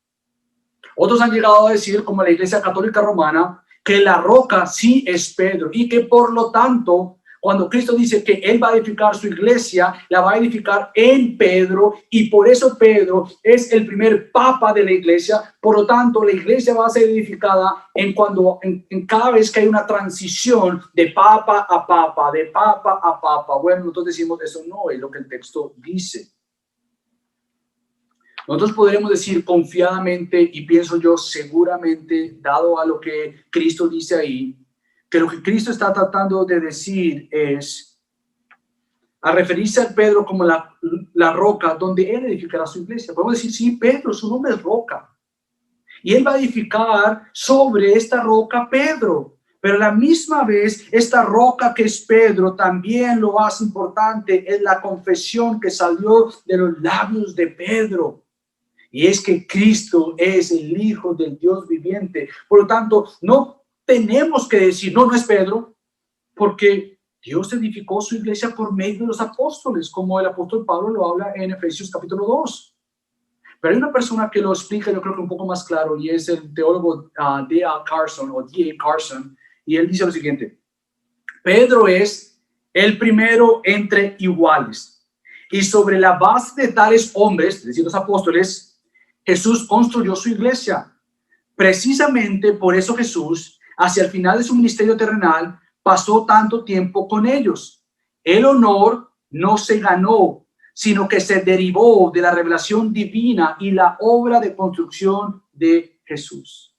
Otros han llegado a decir, como la Iglesia Católica Romana, que la roca sí es Pedro, y que por lo tanto, cuando Cristo dice que Él va a edificar su iglesia, la va a edificar en Pedro, y por eso Pedro es el primer papa de la iglesia. Por lo tanto, la iglesia va a ser edificada en cada vez que hay una transición de papa a papa, de papa a papa. Bueno, nosotros decimos eso no es lo que el texto dice. Nosotros podríamos decir confiadamente, y pienso yo seguramente, dado a lo que Cristo dice ahí, que lo que Cristo está tratando de decir es, a referirse a Pedro como la roca donde Él edificará su iglesia. Podemos decir: sí, Pedro, su nombre es roca, y Él va a edificar sobre esta roca Pedro. Pero a la misma vez, esta roca que es Pedro, también lo más importante es la confesión que salió de los labios de Pedro. Y es que Cristo es el Hijo del Dios viviente. Por lo tanto, no tenemos que decir, no es Pedro, porque Dios edificó su iglesia por medio de los apóstoles, como el apóstol Pablo lo habla en Efesios capítulo 2. Pero hay una persona que lo explica, yo creo que un poco más claro, y es el teólogo D.A. Carson, o D.A. Carson, y él dice lo siguiente: Pedro es el primero entre iguales, y sobre la base de tales hombres, es decir, los apóstoles, Jesús construyó su iglesia. Precisamente por eso Jesús, hacia el final de su ministerio terrenal, pasó tanto tiempo con ellos. El honor no se ganó, sino que se derivó de la revelación divina y la obra de construcción de Jesús.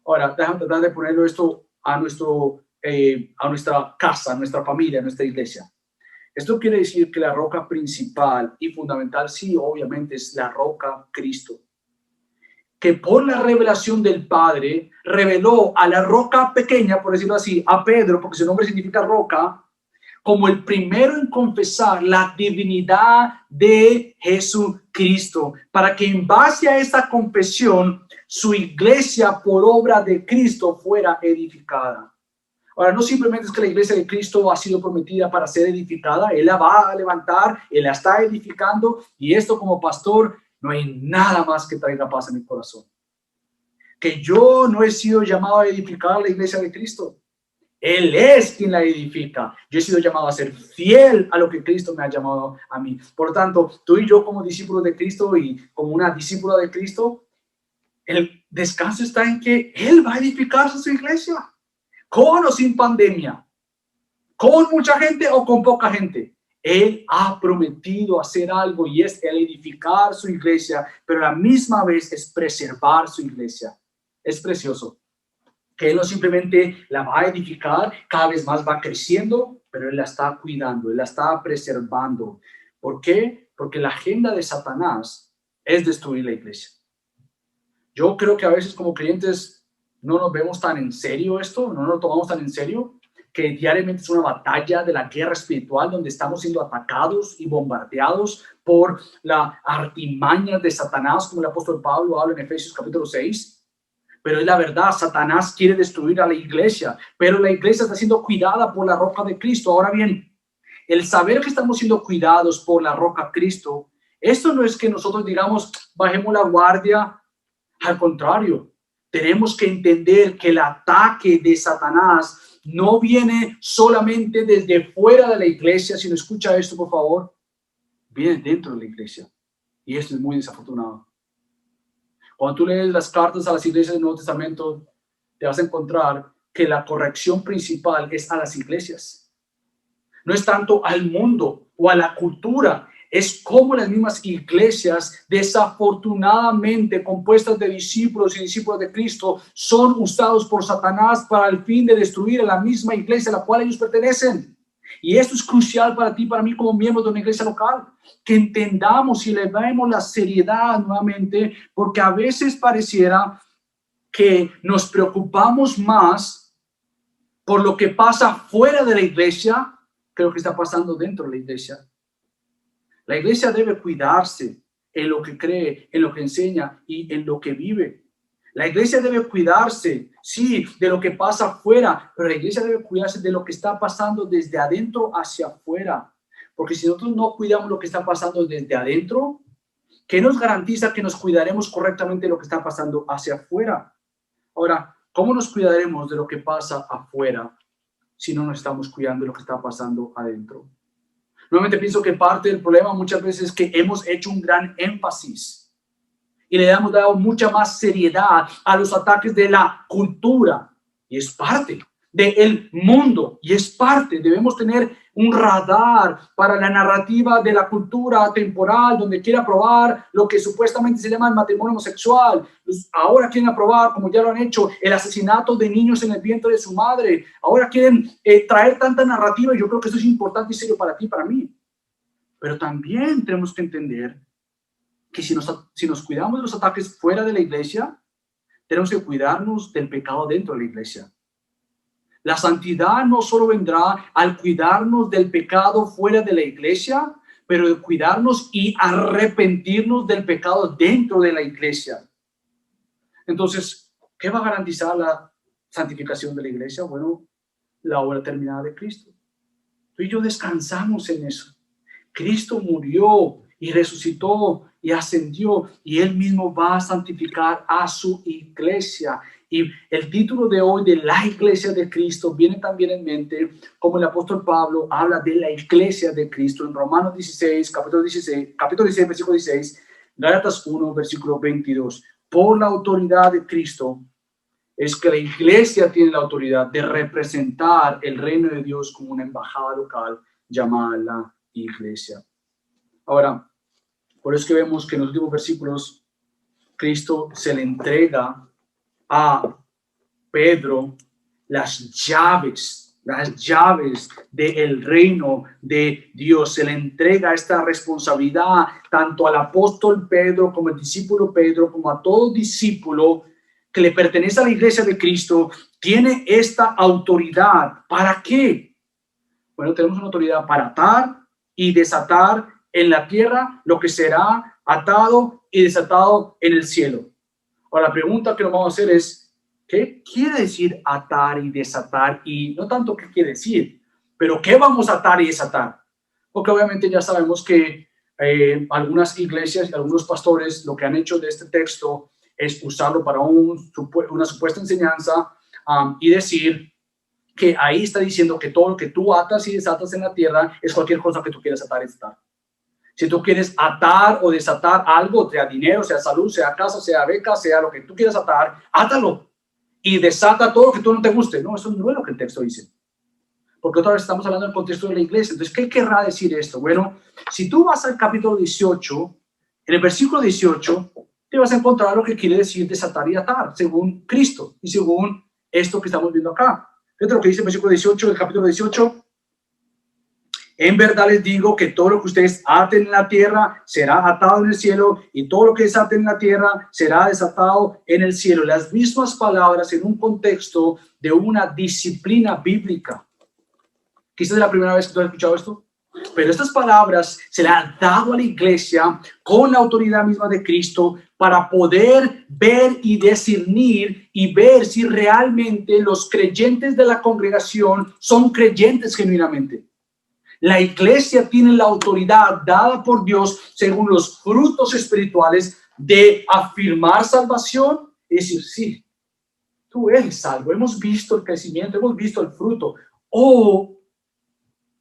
Ahora, déjame tratar de ponerlo esto a nuestra casa, a nuestra familia, a nuestra iglesia. Esto quiere decir que la roca principal y fundamental, sí, obviamente, es la roca Cristo, que por la revelación del Padre reveló a la roca pequeña, por decirlo así, a Pedro, porque su nombre significa roca, como el primero en confesar la divinidad de Jesucristo, para que en base a esta confesión su iglesia por obra de Cristo fuera edificada. Ahora, no simplemente es que la iglesia de Cristo ha sido prometida para ser edificada, Él la va a levantar, Él la está edificando, y esto como pastor, no hay nada más que traiga paz en mi corazón. Que yo no he sido llamado a edificar la iglesia de Cristo. Él es quien la edifica. Yo he sido llamado a ser fiel a lo que Cristo me ha llamado a mí. Por lo tanto, tú y yo como discípulos de Cristo y como una discípula de Cristo, el descanso está en que Él va a edificar su iglesia. Con o sin pandemia. Con mucha gente o con poca gente. Él ha prometido hacer algo y es el edificar su iglesia, pero a la misma vez es preservar su iglesia. Es precioso que Él no simplemente la va a edificar, cada vez más va creciendo, pero Él la está cuidando, Él la está preservando. ¿Por qué? Porque la agenda de Satanás es destruir la iglesia. Yo creo que a veces como creyentes no nos vemos tan en serio esto, no nos lo tomamos tan en serio, que diariamente es una batalla de la guerra espiritual donde estamos siendo atacados y bombardeados por la artimaña de Satanás, como el apóstol Pablo habla en Efesios capítulo 6. Pero es la verdad, Satanás quiere destruir a la iglesia, pero la iglesia está siendo cuidada por la roca de Cristo. Ahora bien, el saber que estamos siendo cuidados por la roca Cristo, esto no es que nosotros digamos, bajemos la guardia. Al contrario, tenemos que entender que el ataque de Satanás no viene solamente desde fuera de la iglesia, sino escucha esto, por favor, viene dentro de la iglesia. Y esto es muy desafortunado. Cuando tú lees las cartas a las iglesias del Nuevo Testamento, te vas a encontrar que la corrección principal es a las iglesias. No es tanto al mundo o a la cultura, es como las mismas iglesias, desafortunadamente compuestas de discípulos y discípulos de Cristo, son usados por Satanás para el fin de destruir a la misma iglesia a la cual ellos pertenecen. Y esto es crucial para ti, para mí como miembros de una iglesia local, que entendamos y le demos la seriedad nuevamente, porque a veces pareciera que nos preocupamos más por lo que pasa fuera de la iglesia que lo que está pasando dentro de la iglesia. La iglesia debe cuidarse en lo que cree, en lo que enseña y en lo que vive. La iglesia debe cuidarse, sí, de lo que pasa afuera, pero la iglesia debe cuidarse de lo que está pasando desde adentro hacia afuera. Porque si nosotros no cuidamos lo que está pasando desde adentro, ¿qué nos garantiza que nos cuidaremos correctamente de lo que está pasando hacia afuera? Ahora, ¿cómo nos cuidaremos de lo que pasa afuera si no nos estamos cuidando de lo que está pasando adentro? Nuevamente pienso que parte del problema muchas veces es que hemos hecho un gran énfasis y le hemos dado mucha más seriedad a los ataques de la cultura, y es parte del mundo, y es parte. Debemos tener un radar para la narrativa de la cultura temporal, donde quiere aprobar lo que supuestamente se llama el matrimonio homosexual. Ahora quieren aprobar, como ya lo han hecho, el asesinato de niños en el vientre de su madre. Ahora quieren traer tanta narrativa, y yo creo que eso es importante y serio para ti y para mí. Pero también tenemos que entender que si nos cuidamos de los ataques fuera de la iglesia, tenemos que cuidarnos del pecado dentro de la iglesia. La santidad no solo vendrá al cuidarnos del pecado fuera de la iglesia, pero de cuidarnos y arrepentirnos del pecado dentro de la iglesia. Entonces, ¿qué va a garantizar la santificación de la iglesia? Bueno, la obra terminada de Cristo. Tú y yo descansamos en eso. Cristo murió y resucitó y ascendió, y Él mismo va a santificar a su iglesia. Y el título de hoy de la iglesia de Cristo viene también en mente, como el apóstol Pablo habla de la iglesia de Cristo en Romanos 16, capítulo 16, versículo 16, Gálatas 1, versículo 22. Por la autoridad de Cristo es que la iglesia tiene la autoridad de representar el reino de Dios como una embajada local llamada la iglesia. Ahora, por eso que vemos que en los últimos versículos Cristo se le entrega a Pedro las llaves del reino de Dios. Se le entrega esta responsabilidad tanto al apóstol Pedro como al discípulo Pedro, como a todo discípulo que le pertenece a la iglesia de Cristo. Tiene esta autoridad. ¿Para qué? Bueno, tenemos una autoridad para atar y desatar en la tierra lo que será atado y desatado en el cielo. Ahora, la pregunta que nos vamos a hacer es, ¿qué quiere decir atar y desatar? Y no tanto qué quiere decir, pero ¿qué vamos a atar y desatar? Porque obviamente ya sabemos que algunas iglesias y algunos pastores lo que han hecho de este texto es usarlo para una supuesta enseñanza y decir que ahí está diciendo que todo lo que tú atas y desatas en la tierra es cualquier cosa que tú quieras atar y desatar. Si tú quieres atar o desatar algo, sea dinero, sea salud, sea casa, sea beca, sea lo que tú quieras atar, átalo y desata todo lo que tú no te guste. No, eso no es lo que el texto dice. porque otra vez estamos hablando del contexto de la iglesia. Entonces, ¿qué querrá decir esto? Bueno, si tú vas al capítulo 18, en el versículo 18, te vas a encontrar lo que quiere decir desatar y atar, según Cristo y según esto que estamos viendo acá. Fíjate lo que dice el versículo 18 del capítulo 18. En verdad les digo que todo lo que ustedes aten en la tierra será atado en el cielo, y todo lo que desaten en la tierra será desatado en el cielo. Las mismas palabras en un contexto de una disciplina bíblica. Quizás es la primera vez que tú has escuchado esto, pero estas palabras se le han dado a la iglesia con la autoridad misma de Cristo para poder ver y discernir y ver si realmente los creyentes de la congregación son creyentes genuinamente. La iglesia tiene la autoridad dada por Dios según los frutos espirituales de afirmar salvación y decir, sí, tú eres salvo, hemos visto el crecimiento, hemos visto el fruto, o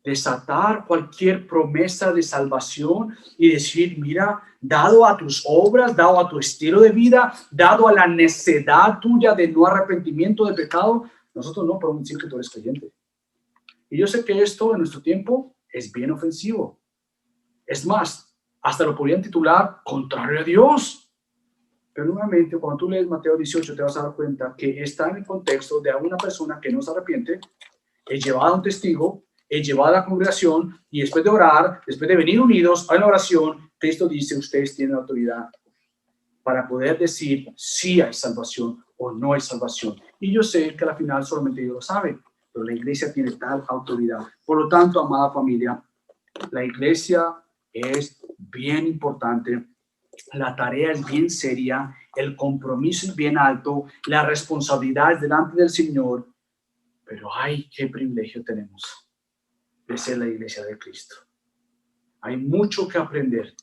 desatar cualquier promesa de salvación y decir, mira, dado a tus obras, dado a tu estilo de vida, dado a la necedad tuya de no arrepentimiento de pecado, nosotros no podemos decir que tú eres creyente. Y yo sé que esto en nuestro tiempo es bien ofensivo. Es más, hasta lo podrían titular contrario a Dios. Pero nuevamente, cuando tú lees Mateo 18, te vas a dar cuenta que está en el contexto de una persona que no se arrepiente, es llevada a un testigo, es llevada a la congregación, y después de orar, después de venir unidos a la oración, Cristo dice, ustedes tienen autoridad para poder decir si hay salvación o no hay salvación. Y yo sé que al final solamente Dios lo sabe, pero la iglesia tiene tal autoridad. Por lo tanto, amada familia, la iglesia es bien importante, la tarea es bien seria, el compromiso es bien alto, la responsabilidad es delante del Señor, pero ay, qué privilegio tenemos de ser la iglesia de Cristo. Hay mucho que aprender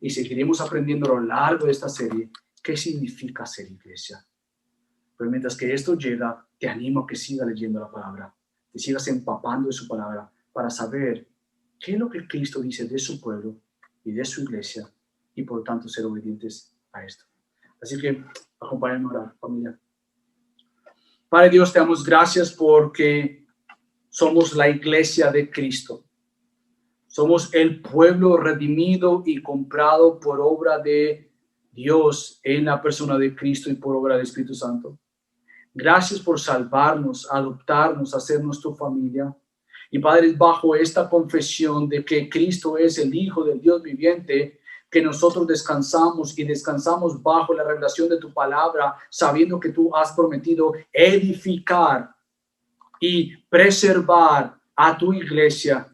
y seguiremos aprendiendo a lo largo de esta serie qué significa ser iglesia. Pero mientras que esto llega, te animo a que sigas leyendo la palabra, que sigas empapando de su palabra para saber qué es lo que Cristo dice de su pueblo y de su iglesia, y por lo tanto ser obedientes a esto. Así que acompáñenme a orar, familia. Padre Dios, te damos gracias porque somos la iglesia de Cristo. Somos el pueblo redimido y comprado por obra de Dios en la persona de Cristo y por obra del Espíritu Santo. Gracias por salvarnos, adoptarnos, hacernos tu familia. Y Padre, bajo esta confesión de que Cristo es el Hijo del Dios viviente, que nosotros descansamos y descansamos bajo la revelación de tu palabra, sabiendo que tú has prometido edificar y preservar a tu iglesia.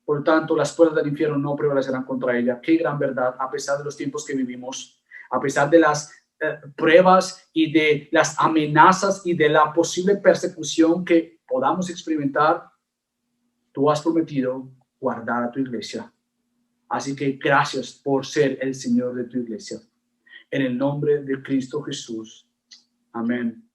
Por tanto, las puertas del infierno no prevalecerán contra ella. Qué gran verdad, a pesar de los tiempos que vivimos, a pesar de las pruebas y de las amenazas y de la posible persecución que podamos experimentar, tú has prometido guardar a tu iglesia. Así que gracias por ser el Señor de tu iglesia. En el nombre de Cristo Jesús. Amén.